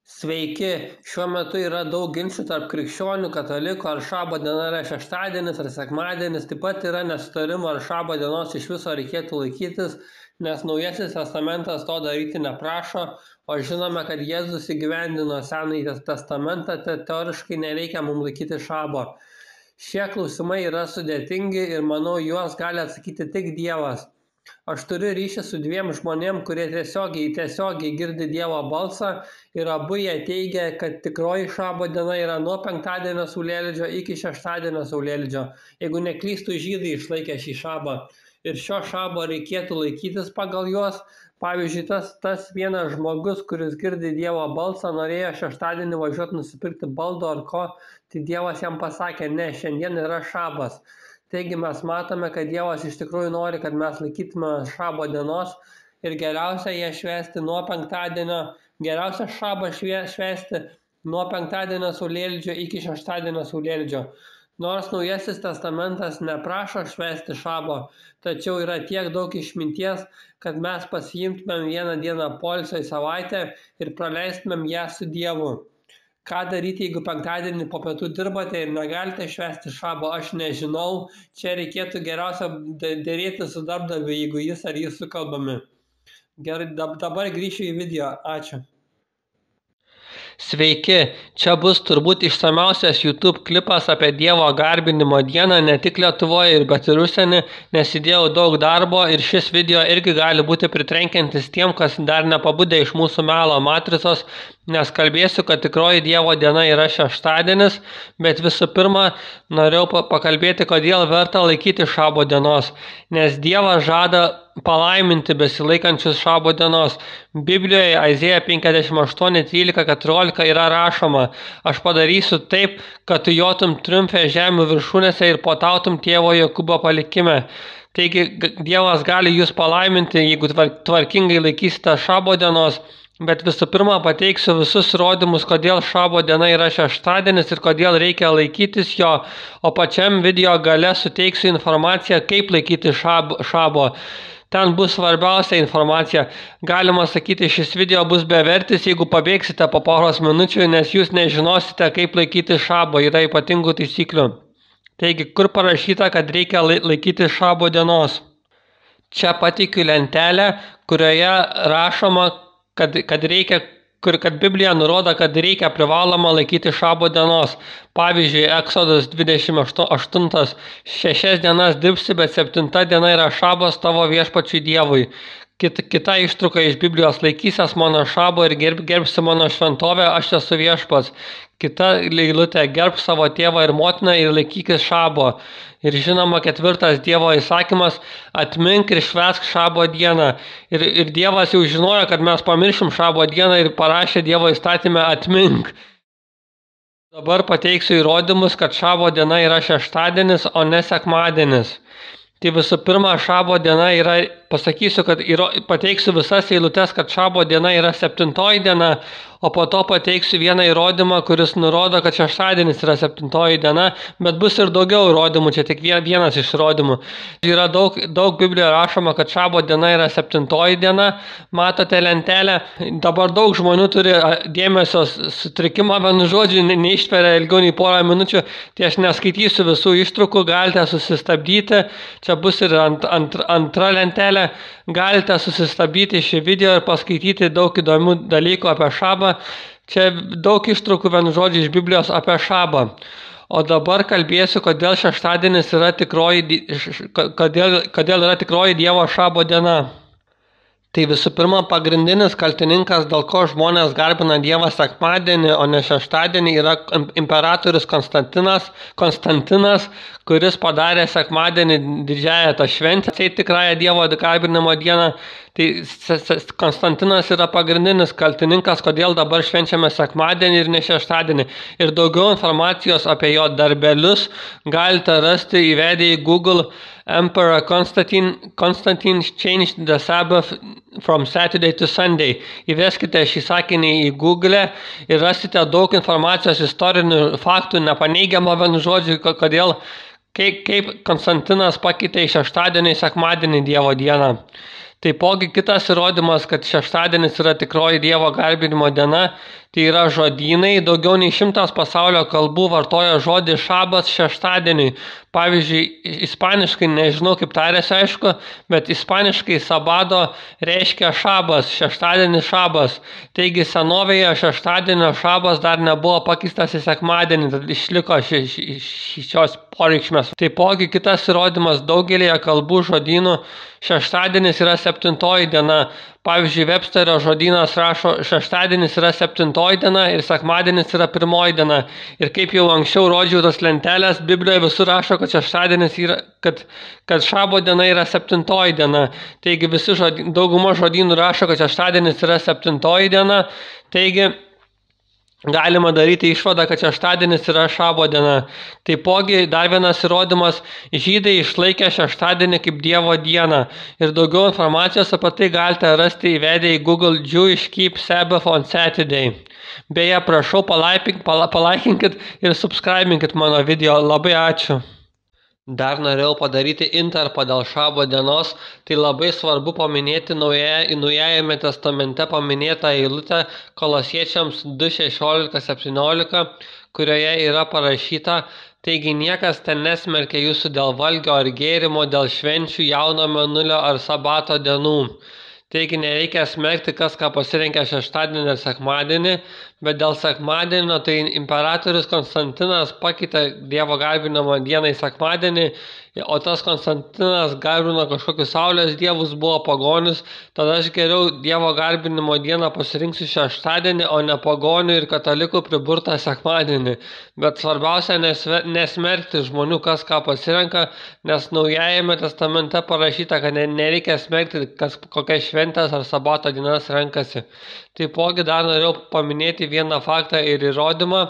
Sveiki, šiuo metu yra daug ginčų tarp krikščionių, katalikų, ar šabo diena yra šeštadienis ar sekmadienis. Taip pat yra nesutarimų, ar šabo dienos iš viso reikėtų laikytis, nes Naujasis testamentas to daryti neprašo, o žinome, kad Jėzus įgyvendino Senąjį testamentą, tai teoriškai nereikia mums laikyti šabo. Šie klausimai yra sudėtingi ir manau, juos gali atsakyti tik Dievas. Aš turiu ryšį su dviem žmonėm, kurie tiesiogiai girdi Dievo balsą ir abu jie teigia, kad tikroji šabo diena yra nuo penktadienio saulėlydžio iki šeštadienio saulėlydžio. Jeigu neklystų, žydai išlaikė šį šabą ir šio šabo reikėtų laikytis pagal juos. Pavyzdžiui, tas vienas žmogus, kuris girdi Dievo balsą, norėjo šeštadienį važiuoti nusipirkti baldo ar ko, tai Dievas jam pasakė, ne, šiandien yra šabas. Taigi mes matome, kad Dievas iš tikrųjų nori, kad mes laikytume šabo dienos ir geriausia ją švęsti nuo penktadienio, geriausia šabą švęsti nuo penktadienio saulėlydžio iki šeštadienio saulėlydžio. Nors Naujasis testamentas neprašo švęsti šabo, tačiau yra tiek daug išminties, kad mes pasiimtumėm vieną dieną poilsio į savaitę ir praleistumėm ją su Dievu. Ką daryti, jeigu penktadienį po pietų dirbate ir negalite švęsti šabo, aš nežinau. Čia reikėtų geriausia dėrėti su darbdaviu, jeigu jis ar jis sukalbami. Gerai, dabar grįšiu į video. Ačiū. Sveiki, čia bus turbūt išsamiausias YouTube klipas apie Dievo garbinimo dieną, ne tik Lietuvoje, bet ir užsienį, nes įdėjau daug darbo ir šis video irgi gali būti pritrenkiantis tiem, kas dar nepabudė iš mūsų melo matricos, nes kalbėsiu, kad tikroji Dievo diena yra šeštadienis, bet visų pirma, norėjau pakalbėti, kodėl verta laikyti šabo dienos, nes Dievas žada palaiminti besilaikančius šabo dienos. Biblijoje Aizėja 58:13-14 yra rašoma: aš padarysiu taip, kad tu jotum triumfe žemių viršūnėse ir potautum tėvo Jokūbo palikime. Taigi Dievas gali jūs palaiminti, jeigu tvarkingai laikysite šabo dienos. Bet visų pirma pateiksiu visus įrodymus, kodėl šabo diena yra šeštadienis ir kodėl reikia laikytis jo, o pačiam video gale suteiksiu informaciją, kaip laikyti šabo. Ten bus svarbiausia informacija. Galima sakyti, šis video bus bevertis, jeigu pabėgsite po poros minučių, nes jūs nežinosite, kaip laikyti šabo, yra ypatingų taisyklių. Taigi, kur parašyta, kad reikia laikyti šabo dienos? Čia pateikiu lentelę, kurioje rašoma, kad Biblija nurodo, kad reikia privaloma laikyti šabo dienos. Pavyzdžiui, Exodus 28, 6 dienas dirbsi, bet 7 diena yra šabas tavo viešpačiui Dievui. Kita ištrauka iš Biblijos: laikysies mano šabo ir gerbsi mano šventovę, aš esu viešpats. Kita eilutė: gerbk savo tėvą ir motiną ir laikykis šabo. Ir žinoma, 4 Dievo įsakymas: atmink ir švęsk šabo dieną. Ir Dievas jau žinojo, kad mes pamiršim šabo dieną ir parašė Dievo įstatymę atmink. Dabar pateiksiu įrodymus, kad šabo diena yra šeštadienis, o ne sekmadienis. Tai visų pirma, šabo diena yra, pasakysiu, kad pateiksiu visas eilutes, kad šabo diena yra 7 diena, o po to pateiksiu vieną įrodymą, kuris nurodo, kad šeštadienis yra 7 diena, bet bus ir daugiau įrodymų, čia tik vienas iš įrodymų. Yra daug Biblijoje rašoma, kad šabo diena yra 7 diena, matote lentelę. Dabar daug žmonių turi dėmesio sutrikimą, vienu žodžiu, neištveria ilgiau nei porą minučių, tai aš neskaitysiu visų ištraukų, galite susistabdyti, čia bus ir antra lentelė, galite susistabdyti šį video ir paskaityti daug įdomių dalykų apie šabą. Čia daug ištraukų, vienu žodžiu, iš Biblijos apie šabą. O dabar kalbėsiu, kodėl šeštadienis yra kodėl yra tikroji Dievo šabo diena. Tai visų pirma, pagrindinis kaltininkas, dėl ko žmonės garbina Dievą sekmadienį, o ne šeštadienį, yra imperatorius Konstantinas, kuris padarė sekmadienį didžiąją tą šventę, tai tikrąją Dievo garbinimo dieną. Tai Konstantinas yra pagrindinis kaltininkas, kodėl dabar švenčiame sekmadienį ir ne šeštadienį. Ir daugiau informacijos apie jo darbelius galite rasti įvedę į Google Emperor Constantine changed the Sabbath from Saturday to Sunday. Įveskite šį sakinį į Google ir rasite daug informacijos, istorinių faktų, nepaneigiamą vienu žodžiu, kaip Konstantinas pakeitė iš šeštadienį į sekmadienį Dievo dieną. Taipogi kitas įrodymas, kad šeštadienis yra tikroji Dievo garbinimo diena, tai yra žodynai. Daugiau nei 100 pasaulio kalbų vartoja žodį šabas šeštadieniui. Pavyzdžiui, ispaniškai, nežinau kaip tarėsi aišku, bet ispaniškai sabado reiškia šabas, šeštadienis šabas. Taigi senovėje šeštadienio šabas dar nebuvo pakeistas į sekmadienį, tad išliko šios poreikšmės. Taipogi kitas įrodymas, daugelėje kalbų žodynų šeštadienis yra 7 diena. Pavyzdžiui, Websterio žodynas rašo, šeštadienis yra 7 diena ir sekmadienis yra 1 diena. Ir kaip jau anksčiau rodžiau tos lentelės, Biblijoje visur rašo, kad šeštadienis yra, kad šabo diena yra 7 diena. Taigi dauguma žodynų rašo, kad šeštadienis yra 7 diena. Taigi galima daryti išvadą, kad šeštadienis yra šabo diena. Taipogi dar vienas įrodymas, žydai išlaikė šeštadienį kaip Dievo dieną. Ir daugiau informacijos apie tai galite rasti įvedę į Google Jewish Keep Sabbath on Saturday. Beje, prašau, palaikinkit ir subscribinkit mano video. Labai ačiū. Dar norėjau padaryti intarpą dėl šabo dienos, tai labai svarbu paminėti Naujajame testamente paminėtą eilutę Kolosiečiams 2:16-17, kurioje yra parašyta: taigi niekas ten nesmerkia jūsų dėl valgio ar gėrimo, dėl švenčių, jauno mėnulio ar sabato dienų. Taigi nereikia smerkti, kas ką pasirenka šeštadienį ir sekmadienį, bet dėl sekmadienio tai imperatorius Konstantinas pakeitė Dievo garbinimo dieną į sekmadienį, o tas Konstantinas garbino kažkokius saulės dievus, buvo pagonis, tada aš geriau Dievo garbinimo dieną pasirinksiu šeštadienį, o ne pagonių ir katalikų priburtą sekmadienį. Bet svarbiausia nesmerkti žmonių, kas ką pasirenka, nes Naujajame testamente parašyta, kad nereikia smerkti, kas kokias šventės ar sabato dienas renkasi. Taipogi dar norėjau paminėti vieną faktą ir įrodymą,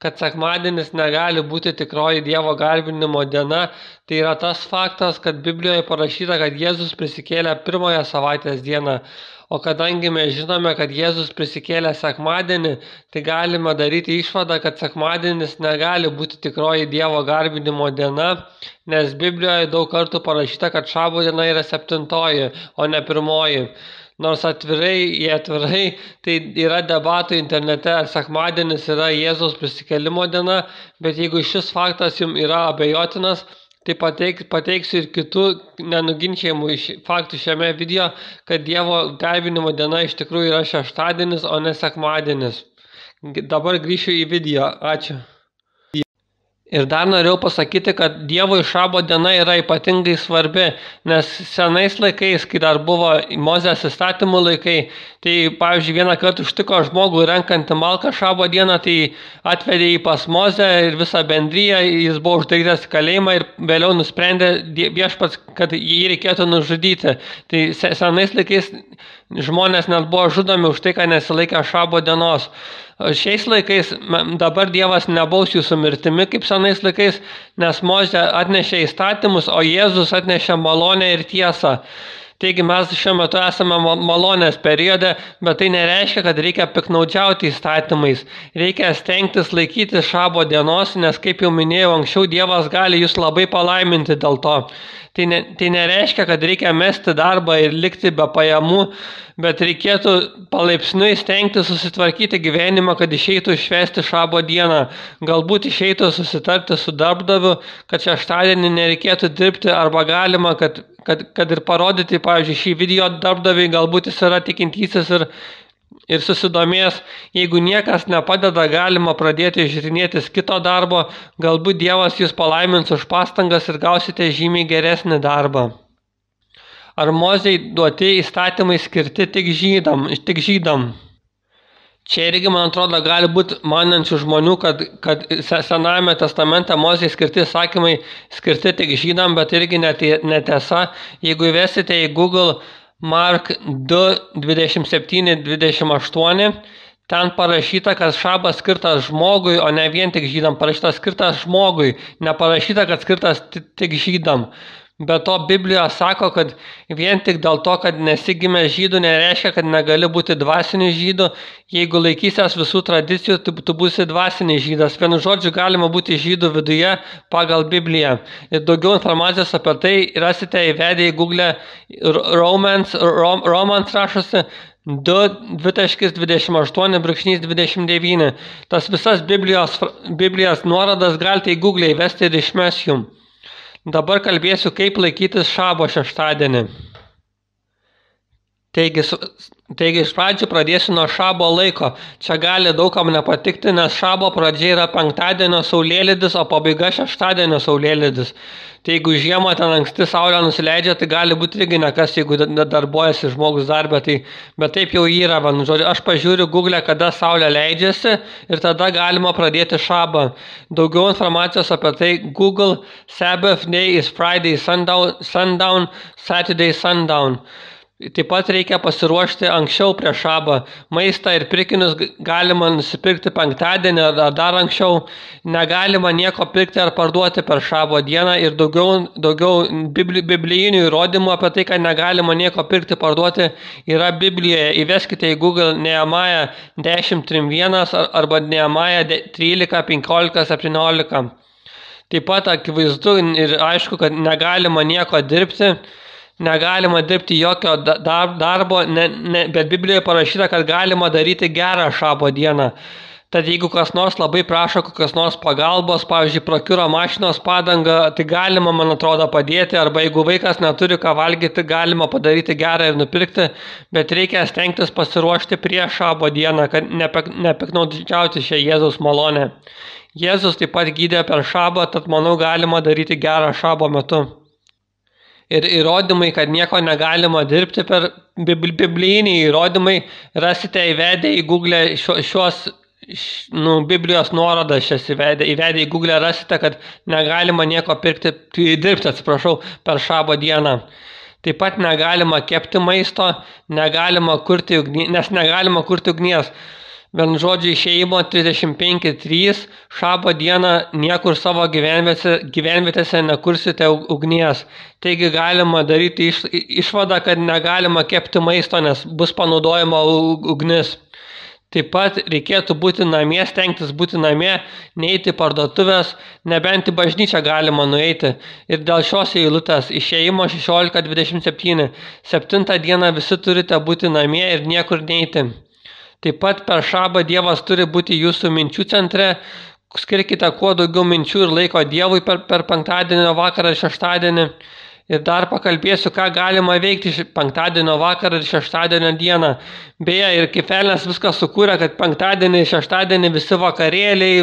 kad sekmadienis negali būti tikroji Dievo garbinimo diena. Tai yra tas faktas, kad Biblijoje parašyta, kad Jėzus prisikėlė pirmąją savaitės dieną. O kadangi mes žinome, kad Jėzus prisikėlė sekmadienį, tai galime daryti išvadą, kad sekmadienis negali būti tikroji Dievo garbinimo diena, nes Biblijoje daug kartų parašyta, kad šabo diena yra 7, o ne 1. Nors atvirai, tai yra debatų internete, ar sekmadienis yra Jėzaus prisikėlimo diena, bet jeigu šis faktas jums yra abejotinas, tai pateiksiu ir kitų nenuginčiamų faktų šiame video, kad Dievo garbinimo diena iš tikrųjų yra šeštadienis, o ne sekmadienis. Dabar grįšiu į video. Ačiū. Ir dar norėjau pasakyti, kad Dievui šabo diena yra ypatingai svarbi, nes senais laikais, kai dar buvo Mozės įstatymų laikai, tai pavyzdžiui vieną kartą užtiko žmogų renkantį malką šabo dieną, tai atvedė jį pas Mozę ir visą bendriją, jis buvo uždarytas į kalėjimą ir vėliau nusprendė Viešpats, kad jį reikėtų nužudyti. Tai senais laikais žmonės net buvo žudomi už tai, kad nesilaikė šabo dienos. Šiais laikais dabar Dievas nebaus jūsų mirtimi kaip senais laikais, nes Mozė atnešė įstatymus, o Jėzus atnešė malonę ir tiesą. Taigi mes šiuo metu esame malonės periode, bet tai nereiškia, kad reikia piknaudžiauti įstatymais. Reikia stengtis laikyti šabo dienos, nes kaip jau minėjau anksčiau, Dievas gali jūs labai palaiminti dėl to. Tai nereiškia, kad reikia mesti darbą ir likti be pajamų, bet reikėtų palaipsniui stengti susitvarkyti gyvenimą, kad išeitų švęsti šabo dieną. Galbūt išeitų susitarti su darbdaviu, kad šeštadienį nereikėtų dirbti, arba galima, kad ir parodyti, pavyzdžiui, šį video darbdaviui, galbūt jis yra tikintysis ir susidomės. Jeigu niekas nepadeda, galima pradėti žiūrinėtis kito darbo, galbūt Dievas jūs palaimins už pastangas ir gausite žymiai geresnį darbą. Ar Mozei duoti įstatymai skirti tik žydam? Čia irgi, man atrodo, gali būti manančių žmonių, kad Senajame testamente Mozei skirti įsakymai skirti tik žydam, bet irgi netiesa. Jeigu įvesite į Google Mark 2, 27, 28, ten parašyta, kad šabas skirtas žmogui, o ne vien tik žydam. Parašyta skirtas žmogui, neparašyta, kad skirtas tik žydam. Be to, Biblija sako, kad vien tik dėl to, kad nesi gimęs žydų, nereiškia, kad negali būti dvasiniu žydu. Jeigu laikysies visų tradicijų, tu būsi dvasinis žydas. Vienu žodžiu, galima būti žydų viduje pagal Bibliją. Ir daugiau informacijos apie tai rasite įvedę į Google Romans rašosi 2.28.29. Tas visas Biblijos nuorodas galite į Google įvesti ir išmes jums. Dabar kalbėsiu, kaip laikytis šabo šeštadienį. Taigi iš pradžių pradėsiu nuo šabo laiko. Čia gali daugam nepatikti, nes šabo pradžia yra penktadienio saulėlydis, o pabaiga šeštadienio saulėlydis. Tai jeigu žiemą ten anksti saulė nusileidžia, tai gali būti irgi nekas, jeigu darbuojasi žmogus darbė. Bet taip jau yra. Aš pažiūriu Google, kada saulė leidžiasi ir tada galima pradėti šabą. Daugiau informacijos apie tai Google Sabbath day is Friday sundown, Saturday sundown. Taip pat reikia pasiruošti anksčiau prieš šabą. Maistą ir pirkinius galima nusipirkti penktadienį ar dar anksčiau. Negalima nieko pirkti ar parduoti per šabo dieną ir daugiau biblijinių įrodymų apie tai, kad negalima nieko pirkti, parduoti yra Biblijoje. Įveskite į Google Nehemiah 10.3.1 arba Nehemiah 13.15.17. Taip pat akivaizdu ir aišku, kad negalima nieko dirbti. Negalima dirbti jokio darbo, bet Biblijoje parašyta, kad galima daryti gerą šabo dieną. Tad jeigu kas nors labai prašo kokios nors pagalbos, pavyzdžiui, prakiuro mašinos padangą, tai galima, man atrodo, padėti, arba jeigu vaikas neturi ką valgyti, galima padaryti gerą ir nupirkti, bet reikia stengtis pasiruošti prieš šabo dieną, kad nepiknaudžiauti šią Jėzaus malonę. Jėzus taip pat gydė per šabą, tad manau galima daryti gerą šabo metu. Ir įrodymai, kad nieko negalima dirbti per biblijiniai įrodymai, rasite įvedę į Google Biblijos nuorodas šias įvedę į Google rasite, kad negalima nieko dirbti per šabo dieną. Taip pat negalima kepti maisto, nes negalima kurti ugnies. Vienu žodžiu, Išėjimo 35.3 šabo dieną niekur savo gyvenvietėse nekursite ugnies. Taigi galima daryti išvadą, kad negalima kepti maisto, nes bus panaudojama ugnis. Taip pat reikėtų būti namie, stengtis būti namie, neiti parduotuvės, nebent į bažnyčią galima nueiti. Ir dėl šios eilutės Išėjimo 16.27. 7 dieną visi turite būti namie ir niekur neiti. Taip pat per šabą Dievas turi būti jūsų minčių centre. Skirkite kuo daugiau minčių ir laiko Dievui per penktadienio vakarą ir šeštadienį. Ir dar pakalbėsiu, ką galima veikti penktadienio vakarą ir šeštadienio dieną. Beje, ir kaip velnias viskas sukūrė, kad penktadienį ir šeštadienį visi vakarėliai,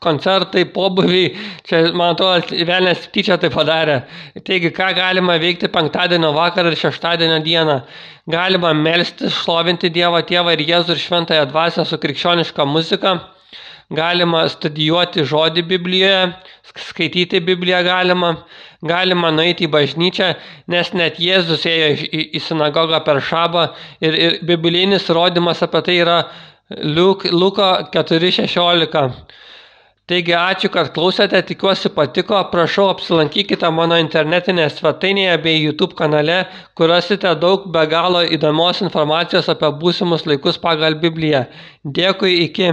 koncertai, pobūviai, čia, man atrodo, velnias tyčia tai padarė. Taigi, ką galima veikti penktadienio vakarą ir šeštadienio dieną? Galima melstis, šlovinti Dievą Tėvą ir Jėzų ir Šventąją Dvasią su krikščioniška muzika. Galima studijuoti žodį Biblijoje, skaityti Bibliją galima nueiti į bažnyčią, nes net Jėzus ėjo į sinagogą per šabą ir biblijinis įrodymas apie tai yra Luko 4.16. Taigi ačiū, kad klausėte, tikiuosi patiko, prašau apsilankykite mano internetinėje svetainėje bei YouTube kanale, kur rasite daug be galo įdomios informacijos apie būsimus laikus pagal Bibliją. Dėkui, iki.